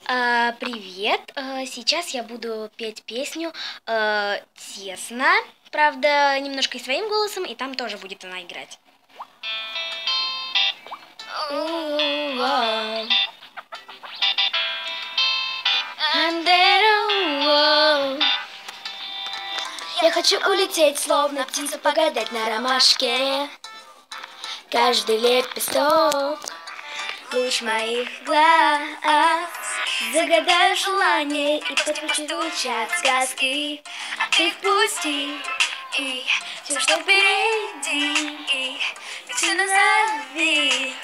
Привет! Сейчас я буду петь песню «Тесно». Правда, немножко и своим голосом, и там тоже будет она играть. Я хочу улететь, словно птица, погадать на ромашке. Каждый лепесток — луч моих глаз. Загадаю желание и подключат сказки. А ты впусти и все, что впереди, и все назови,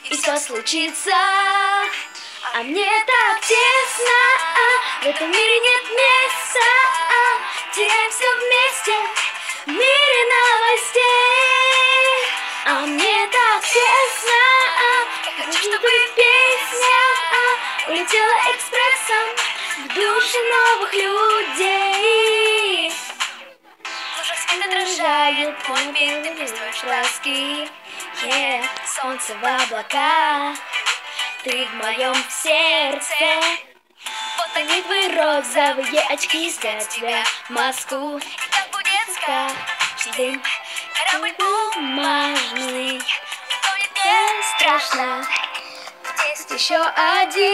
и все случится. А мне так тесно, в этом мире нет места. Теряемся вместе в мире новостей. А мне так тесно, я хочу, чтобы песня улетела экспрессом в души новых людей. В лужах света отражает мой мир, ты твои краски. Солнце в облаках, ты в моем сердце. Вот они твои розовые очки, снять тебя в Москву. И так будет каждый корабль бумажный. Не страшно, есть еще один.